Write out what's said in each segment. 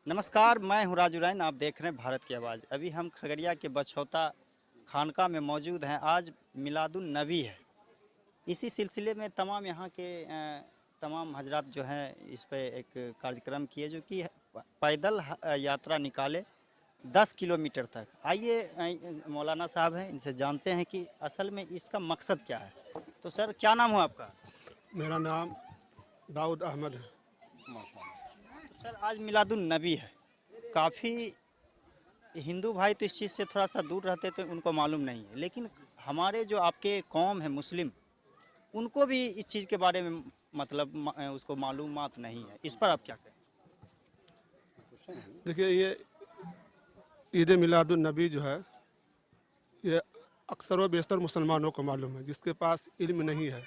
नमस्कार, मैं हूँ राजू रैन। आप देख रहे हैं भारत की आवाज़। अभी हम खगड़िया के बछौता खानका में मौजूद हैं। आज मिलादुन नबी है। इसी सिलसिले में तमाम यहाँ के तमाम हजरात जो हैं इस पे एक कार्यक्रम किए जो कि पैदल यात्रा निकाले 10 किलोमीटर तक। आइए मौलाना साहब हैं, इनसे जानते हैं कि असल में इसका मकसद क्या है। तो सर, क्या नाम है आपका? मेरा नाम दाऊद अहमद है। तो सर, आज मिलादुन नबी है। काफ़ी हिंदू भाई तो इस चीज़ से थोड़ा सा दूर रहते तो उनको मालूम नहीं है, लेकिन हमारे जो आपके कौम है मुस्लिम, उनको भी इस चीज़ के बारे में मतलब उसको मालूमात नहीं है। इस पर आप क्या कहें? देखिए, ये ईद मिलादुन नबी जो है, ये अक्सर व बेशतर मुसलमानों को मालूम है। जिसके पास इल्म नहीं है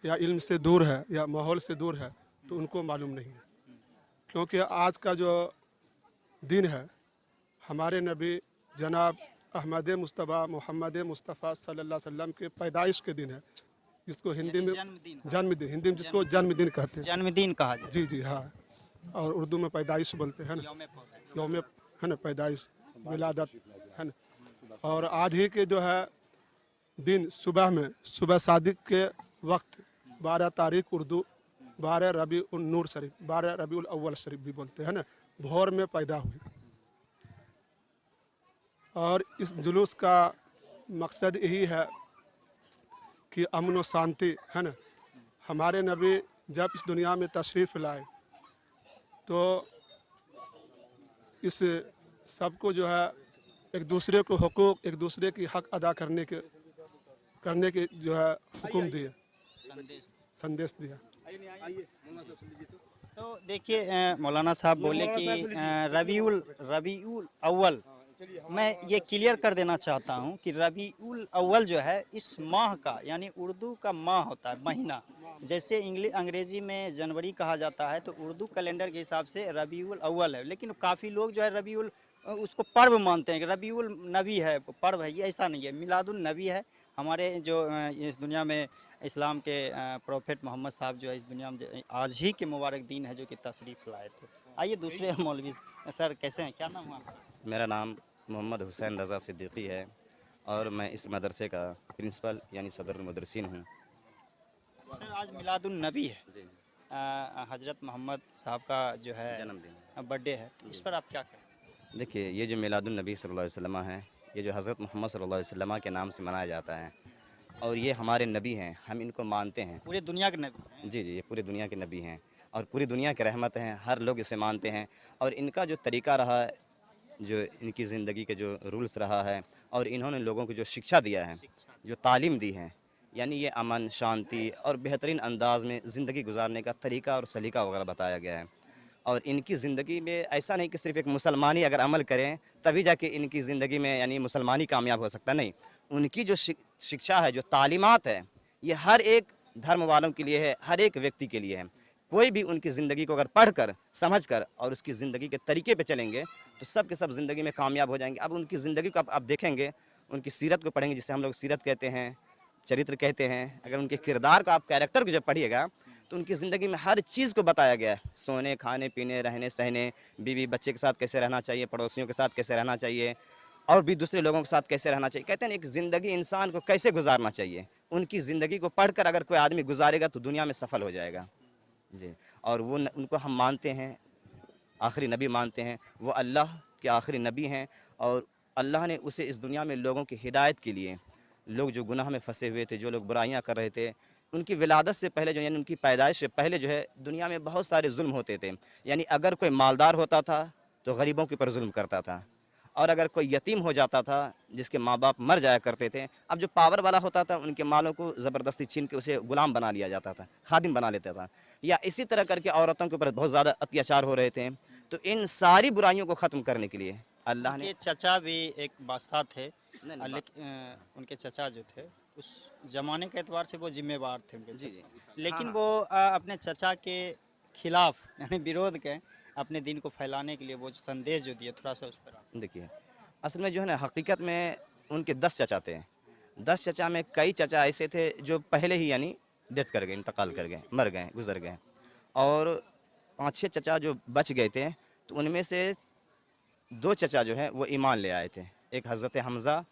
या इल्म से दूर है या माहौल से दूर है तो उनको मालूम नहीं है। क्योंकि आज का जो दिन है, हमारे नबी जनाब अहमद मुस्तफ़ा मोहम्मद मुस्तफ़ा सल्लल्लाहु अलैहि वसल्लम के पैदाइश के दिन है, जिसको हिंदी में जन्मदिन। जन्मदिन, हिंदी में जिसको जन्मदिन कहते हैं। जन्मदिन कहा जाए। जी जी हाँ, और उर्दू में पैदाइश बोलते हैं ना, यौम है ना, पैदाइश, विलादत है ना। और आज ही के जो है दिन सुबह में, सुबह सादिक के वक्त 12 तारीख उर्दू 12 रबी उल नूर शरीफ, 12 रबी उल अव्वल शरीफ भी बोलते हैं ना, भोर में पैदा हुई। और इस जुलूस का मकसद यही है कि अमन व शांति है ना। हमारे नबी जब इस दुनिया में तशरीफ़ लाए तो इस सबको जो है एक दूसरे को हुकूक, एक दूसरे की हक अदा करने के जो है हुक्म दिए, संदेश दिया। तो देखिए, मौलाना साहब बोले कि रबीउल अव्वल। मैं ये क्लियर कर देना चाहता हूँ कि रबीउल अव्वल जो है इस माह का, यानी उर्दू का माह होता है, महीना। जैसे अंग्रेज़ी में जनवरी कहा जाता है, तो उर्दू कैलेंडर के हिसाब से रबीउल अव्वल है। लेकिन काफ़ी लोग जो है रबीउल उसको पर्व मानते हैं कि रबीउल नबी है, पर्व है। ये ऐसा नहीं है, मिलादुन नबी है। हमारे जो इस दुनिया में इस्लाम के प्रोफेट मोहम्मद साहब जो है इस दुनिया में आज ही के मुबारक दिन है जो कि तशरीफ़ लाए थे। आइए दूसरे मौलवी सर, कैसे हैं? क्या नाम है आपका? मेरा नाम मोहम्मद हुसैन रज़ा सिद्दीकी है और मैं इस मदरसे का प्रिंसिपल यानी सदर मुदरसिन हूँ। सर, आज मिलादुन नबी है। हज़रत मोहम्मद साहब का जो है जन्मदिन। बर्थडे है, तो इस पर आप क्या कहें? देखिए, ये जो मिलादुन नबी सल्लल्लाहु अलैहि वसल्लम है, ये जो हज़रत मोहम्मद सल्लल्लाहु अलैहि वसल्लम के नाम से मनाया जाता है और ये हमारे नबी हैं, हम इनको मानते हैं। पूरे दुनिया के नबी हैं। जी जी, ये पूरी दुनिया के नबी हैं और पूरी दुनिया की रहमत हैं। हर लोग इसे मानते हैं और इनका जो तरीका रहा है, जो इनकी ज़िंदगी के जो रूल्स रहा है और इन्होंने लोगों को जो शिक्षा दिया है, जो तालीम दी है, यानी ये अमन, शांति और बेहतरीन अंदाज में ज़िंदगी गुजारने का तरीका और सलीका वगैरह बताया गया है। और इनकी ज़िंदगी में ऐसा नहीं कि सिर्फ़ एक मुसलमानी अगर अमल करें तभी जाके इनकी ज़िंदगी में यानी मुसलमानी कामयाब हो सकता नहीं। उनकी जो शिक्षा है, जो तालीमात है, ये हर एक धर्म वालों के लिए है, हर एक व्यक्ति के लिए है। कोई भी उनकी ज़िंदगी को अगर पढ़कर, समझकर और उसकी ज़िंदगी के तरीके पे चलेंगे तो सब के सब ज़िंदगी में कामयाब हो जाएंगे। अब उनकी ज़िंदगी को आप देखेंगे, उनकी सीरत को पढ़ेंगे, जिसे हम लोग सीरत कहते हैं, चरित्र कहते हैं। अगर उनके किरदार को, आप कैरेक्टर को जब पढ़िएगा तो उनकी ज़िंदगी में हर चीज़ को बताया गया है। सोने, खाने, पीने, रहने सहने, बीवी बच्चे के साथ कैसे रहना चाहिए, पड़ोसियों के साथ कैसे रहना चाहिए और भी दूसरे लोगों के साथ कैसे रहना चाहिए। कहते हैं एक ज़िंदगी इंसान को कैसे गुजारना चाहिए, उनकी ज़िंदगी को पढ़कर अगर कोई आदमी गुजारेगा तो दुनिया में सफल हो जाएगा जी। और वो उनको हम मानते हैं, आखिरी नबी मानते हैं। वो अल्लाह के आखिरी नबी हैं और अल्लाह ने उसे इस दुनिया में लोगों की हिदायत के लिए, लोग जो गुनाह में फंसे हुए थे, जो लोग बुराइयां कर रहे थे, उनकी विलादत से पहले जो, यानी उनकी पैदाइश से पहले जो है दुनिया में बहुत सारे जुल्म होते थे। यानी अगर कोई मालदार होता था तो गरीबों के ऊपर जुल्म करता था और अगर कोई यतीम हो जाता था, जिसके माँ बाप मर जाया करते थे, अब जो पावर वाला होता था उनके मालों को ज़बरदस्ती छीन के उसे गुलाम बना लिया जाता था, खादिम बना लेता था। या इसी तरह करके औरतों के ऊपर बहुत ज़्यादा अत्याचार हो रहे थे। तो इन सारी बुराइयों को ख़त्म करने के लिए अल्लाह ने, उनके चचा भी एक बादशाह थे, लेकिन उनके चचा जो थे उस ज़माने के एतबार से वो जिम्मेवार थे उनके जी चचा। जी, लेकिन हाँ वो अपने चचा के खिलाफ यानी विरोध के अपने दिन को फैलाने के लिए वो संदेश जो दिए, थोड़ा सा उस पर आप। देखिए, असल में जो है ना, हकीकत में उनके 10 चचा थे। 10 चचा में कई चचा ऐसे थे जो पहले ही यानी डेथ कर गए, इंतकाल कर गए, मर गए, गुजर गए। और 5-6 चचा जो बच गए थे तो उनमें से 2 चचा जो है वो ईमान ले आए थे, एक हज़रत हमज़ा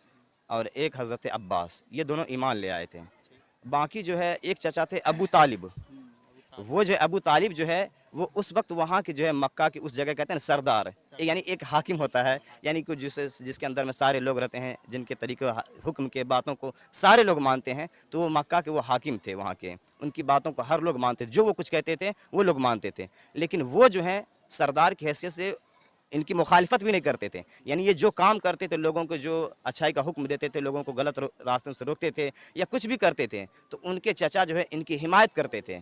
और एक हज़रत अब्बास, ये दोनों ईमान ले आए थे। बाकी जो है एक चचा थे अबू तालिब, वो जो है अबू तालिब जो है वो उस वक्त वहाँ के जो है मक्का की उस जगह कहते हैं ना सरदार, यानी एक हाकिम होता है, यानी कि जिसके अंदर में सारे लोग रहते हैं, जिनके तरीके हुक्म के बातों को सारे लोग मानते हैं, तो वो मक्का के वो हाकिम थे वहाँ के, उनकी बातों को हर लोग मानते थे, जो वो कुछ कहते थे वो लोग मानते थे। लेकिन वो जो है सरदार की हैसियत से इनकी मुखालिफत भी नहीं करते थे, यानी ये जो काम करते थे, लोगों को जो अच्छाई का हुक्म देते थे, लोगों को गलत रास्तों से रोकते थे या कुछ भी करते थे, तो उनके चचा जो है इनकी हिमायत करते थे,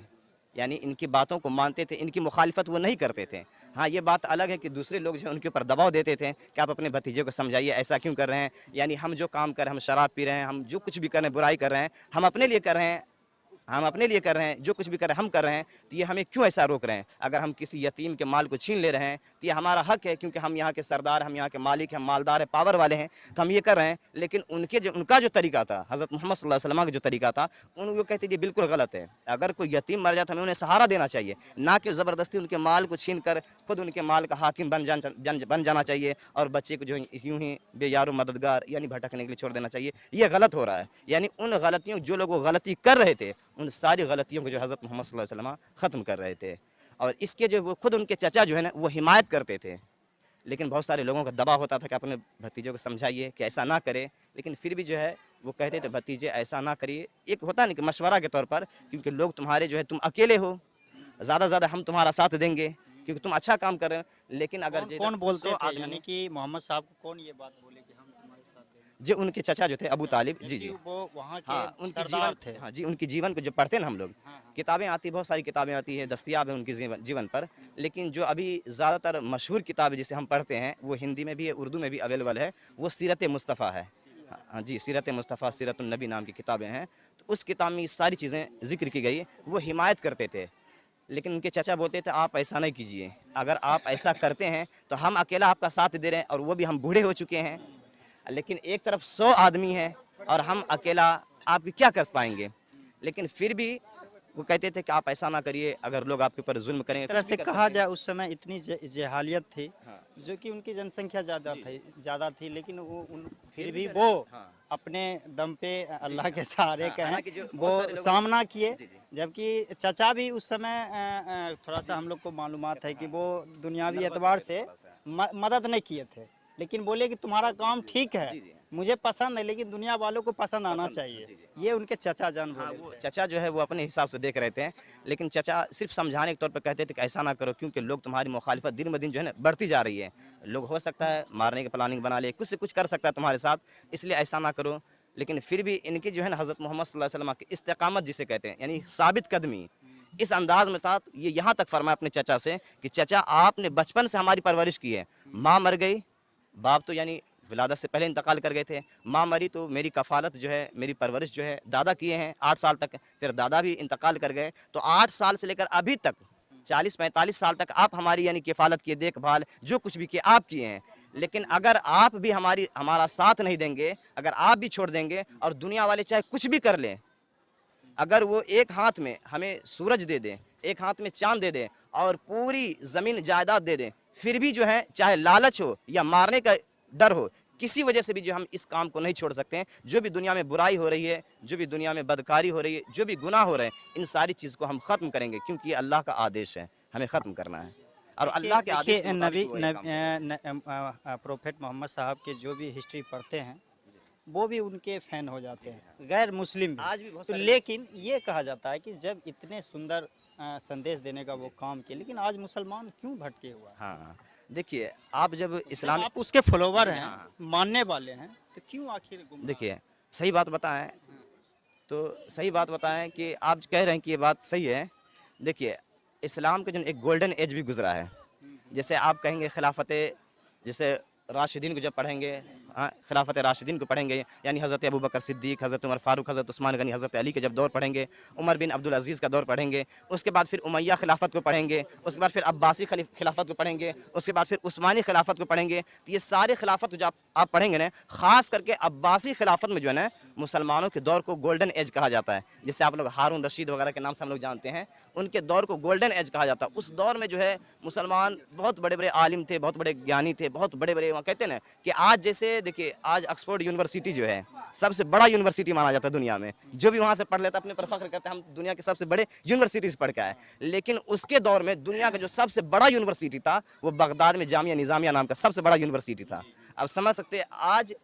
यानी इनकी बातों को मानते थे, इनकी मुखालिफत वो नहीं करते थे। हाँ, ये बात अलग है कि दूसरे लोग जो है उनके ऊपर दबाव देते थे कि आप अपने भतीजे को समझाइए, ऐसा क्यों कर रहे हैं, यानी हम जो काम कर रहे हैं, हम शराब पी रहे हैं, हम जो कुछ भी कर रहे हैं, बुराई कर रहे हैं, हम अपने लिए कर रहे हैं, हम अपने लिए कर रहे हैं, जो कुछ भी कर रहे हैं हम कर रहे हैं, तो ये हमें क्यों ऐसा रोक रहे हैं। अगर हम किसी यतीम के माल को छीन ले रहे हैं तो ये हमारा हक है, क्योंकि हम यहाँ के सरदार, हम यहाँ के मालिक हैं, हम मालदार हैं, पावर वाले हैं, तो हम ये कर रहे हैं। लेकिन उनका जो तरीका था, हज़रत मोहम्मद सल्लल्लाहु अलैहि वसल्लम का जो तरीका था, वो कहते थे बिल्कुल गलत है। अगर कोई यतीम मर जाता हमें उन्हें सहारा देना चाहिए, ना कि ज़बरदस्ती उनके माल को छीन कर खुद उनके माल का हाकिम बन जाना चाहिए और बच्चे को जो यूँ ही बेयारो मददगार यानी भटकने के लिए छोड़ देना चाहिए। ये गलत हो रहा है। यानी उन गलतियों, जो लोग वो गलती कर रहे थे, उन सारी गलतियों को जो हज़रत मोहम्मद सल्लल्लाहु अलैहि वसल्लम ख़त्म कर रहे थे। और इसके जो वो खुद उनके चचा जो है ना वो हिमायत करते थे, लेकिन बहुत सारे लोगों का दबाव होता था कि अपने भतीजों को समझाइए कि ऐसा ना करे, लेकिन फिर भी जो है वो कहते थे भतीजे ऐसा ना करिए। एक होता नहीं कि मशवरा के तौर पर, क्योंकि लोग तुम्हारे जो है, तुम अकेले हो, ज़्यादा ज़्यादा हम तुम्हारा साथ देंगे क्योंकि तुम अच्छा काम कर रहे हो। लेकिन अगर कौन बोलते थे, यानी कि मोहम्मद साहब को कौन ये बात बोले कि हम तुम्हारे साथ देंगे? जो उनके चचा जो थे अबू तालिब, जी जी, वो वहाँ के हाँ, उनकी सरदार जीवन, थे। हाँ जी, उनकी जीवन को जो पढ़ते हैं ना हम लोग, किताबें आती, बहुत सारी किताबें आती है, दस्तयाब है उनकी जीवन पर, लेकिन जो अभी ज़्यादातर मशहूर किताब जिसे हम पढ़ते हैं वो हिंदी में भी है, उर्दू में भी अवेलेबल है, वो सीरत मुस्तफ़ा है। हाँ जी, सीरत मुस्तफ़ा, सीरतुन नबी नाम की किताबें हैं। तो उस किताब में ये सारी चीज़ें जिक्र की गई। वो हिमायत करते थे, लेकिन उनके चचा बोलते थे आप ऐसा नहीं कीजिए, अगर आप ऐसा करते हैं तो हम अकेला आपका साथ दे रहे हैं, और वो भी हम बूढ़े हो चुके हैं, लेकिन एक तरफ 100 आदमी हैं और हम अकेला आप क्या कर पाएंगे। लेकिन फिर भी वो कहते थे कि आप ऐसा ना करिए, अगर लोग आपके ऊपर जुल्म करेंगे। एक तरह से कहा जाए उस समय इतनी जहालियत थी, जो कि उनकी जनसंख्या ज़्यादा थी, लेकिन फिर भी वो अपने दम पे अल्लाह के सहारे कहें वो सामना किए। जबकि चचा भी उस समय थोड़ा सा हम लोग को मालूमात है कि वो दुनियावी एतबार से मदद नहीं किए थे, लेकिन बोले कि तुम्हारा काम ठीक है, मुझे पसंद है, लेकिन दुनिया वालों को पसंद आना चाहिए। ये उनके चचा जान बोले। वो चचा जो है वो अपने हिसाब से देख रहे थे, लेकिन चचा सिर्फ समझाने के तौर पर कहते थे कि ऐसा ना करो, क्योंकि लोग तुम्हारी मुखालिफत दिन ब दिन जो है ना बढ़ती जा रही है, लोग हो सकता है मारने की प्लानिंग बना ले, कुछ से कुछ कर सकता है तुम्हारे साथ, इसलिए ऐसा ना करो। लेकिन फिर भी इनकी जो है ना हज़रत मोहम्मद सल्लल्लाहु अलैहि वसल्लम की इस्तिकामत जिसे कहते हैं, यानी साबित कदमी, इस अंदाज में था। ये यहाँ तक फरमाया अपने चचा से कि चचा आपने बचपन से हमारी परवरिश की है, माँ मर गई, बाप तो यानी विलादत से पहले इंतकाल कर गए थे, माँ मरी तो मेरी कफ़ालत जो है, मेरी परवरिश जो है दादा किए हैं 8 साल तक, फिर दादा भी इंतकाल कर गए, तो 8 साल से लेकर अभी तक 40-45 साल तक आप हमारी यानी किफ़ालत की देखभाल जो कुछ भी किए आप किए हैं। लेकिन अगर आप भी हमारा साथ नहीं देंगे, अगर आप भी छोड़ देंगे और दुनिया वाले चाहे कुछ भी कर लें, अगर वो एक हाथ में हमें सूरज दे दें, एक हाथ में चांद दे दें और पूरी ज़मीन जायदाद दे दें, फिर भी जो है चाहे लालच हो या मारने का डर हो, किसी वजह से भी जो हम इस काम को नहीं छोड़ सकते हैं। जो भी दुनिया में बुराई हो रही है, जो भी दुनिया में बदकारी हो रही है, जो भी गुनाह हो रहे हैं, इन सारी चीज़ को हम ख़त्म करेंगे, क्योंकि ये अल्लाह का आदेश है, हमें ख़त्म करना है। और अल्लाह के आदेश के मुताबिक वो ये काम करें। प्रोफेट मोहम्मद साहब के जो भी हिस्ट्री पढ़ते हैं वो भी उनके फ़ैन हो जाते हैं, गैर मुस्लिम भी। आज भी बहुत तो सारे लेकिन ये कहा जाता है कि जब इतने सुंदर संदेश देने का वो काम किए, लेकिन आज मुसलमान क्यों भटके हुआ है? हाँ, देखिए आप जब इस्लाम, आप उसके फॉलोवर हैं, मानने वाले हैं, तो क्यों आखिर गुमराह? देखिए सही बात बताएं तो सही बात बताएं कि आप कह रहे हैं कि ये बात सही है। देखिए इस्लाम का जो एक गोल्डन एज भी गुजरा है, जैसे आप कहेंगे खिलाफत, जैसे राशिदीन को जब पढ़ेंगे, हाँ, खिलाफत राशिदीन को पढ़ेंगे, यानी हज़रत अबू बकर सिद्दीक, हज़रत उमर फारूक, हज़रत उस्मान गनी, हज़रत अली के जब दौर पढ़ेंगे, उमर बिन अब्दुल अजीज़ का दौर पढ़ेंगे, उसके बाद फिर उमैया खिलाफत को पढ़ेंगे, उसके बाद फिर अब्बासी खिलाफत को पढ़ेंगे, उसके बाद फिर उस्मानी खिलाफत को पढ़ेंगे। तो ये सारे खिलाफत जो आप पढ़ेंगे ना, ख़ास करके अब्बासी खिलाफत में जो है ना मुसलमानों के दौर को गोल्डन एज कहा जाता है, जिससे आप लोग हारून रशीद वगैरह के नाम से हम लोग जानते हैं। उनके दौर को गोल्डन एज कहा जाता है। उस दौर में जो है मुसलमान बहुत बड़े बड़े आलिम थे, बहुत बड़े ज्ञानी थे, बहुत बड़े बड़े, वहाँ कहते हैं ना कि आज जैसे देखिए आज ऑक्सफोर्ड यूनिवर्सिटी जो है सबसे बड़ा यूनिवर्सिटी माना जाता है दुनिया में, जो भी वहाँ से पढ़ लेता है अपने पर फख्र करते हैं हम दुनिया के सबसे बड़े यूनिवर्सिटी से पढ़ के आए। लेकिन उसके दौर में दुनिया का जो सबसे बड़ा यूनिवर्सिटी था वो बगदाद में जामिया निज़ामिया नाम का सबसे बड़ा यूनिवर्सिटी था। अब समझ सकते हैं आज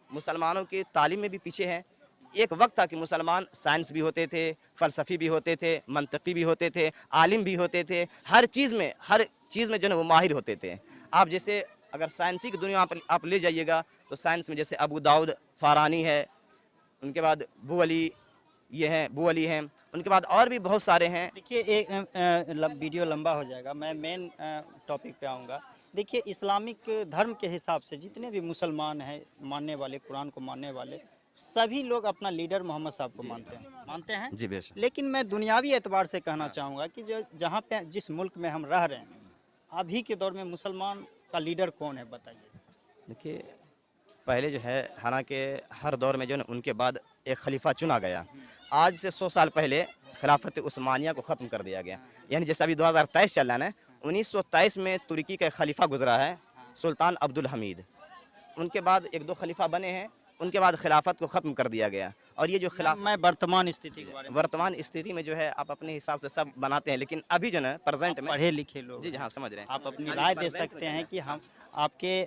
मुसलमानों की तालीम में भी पीछे हैं। एक वक्त था कि मुसलमान साइंस भी होते थे, फ़लसफ़ी भी होते थे, मंतकी भी होते थे, आलिम भी होते थे, हर चीज़ में जो है वो माहिर होते थे। आप जैसे अगर साइंसी की दुनिया आप ले जाइएगा तो साइंस में जैसे अबू दाऊद फ़ारानी है, उनके बाद बू अली हैं, उनके बाद और भी बहुत सारे हैं। देखिए एक वीडियो लंबा हो जाएगा, मैं मेन टॉपिक पे आऊँगा। देखिए इस्लामिक धर्म के हिसाब से जितने भी मुसलमान हैं मानने वाले, कुरान को मानने वाले, सभी लोग अपना लीडर मोहम्मद साहब को मानते हैं जी बेशक। लेकिन मैं दुनियावी एतबार से कहना चाहूँगा कि जो जहाँ पे जिस मुल्क में हम रह रहे हैं अभी के दौर में मुसलमान का लीडर कौन है बताइए। देखिए पहले जो है हालांकि हर दौर में जो है उनके बाद एक खलीफा चुना गया। आज से 100 साल पहले खिलाफत उस्मानिया को ख़त्म कर दिया गया। यानी जैसे अभी 2023 चल रहा है, 1923 में तुर्की का एक खलीफा गुजरा है सुल्तान अब्दुल हमीद। उनके बाद एक दो खलीफा बने हैं, उनके बाद खिलाफत को ख़त्म कर दिया गया। और ये जो मैं वर्तमान स्थिति के बारे में, वर्तमान स्थिति में जो है आप अपने हिसाब से सब बनाते हैं, लेकिन अभी जो है प्रेजेंट में पढ़े लिखे लोग, जी हाँ समझ रहे हैं, आप अपनी राय दे सकते हैं कि हम आपके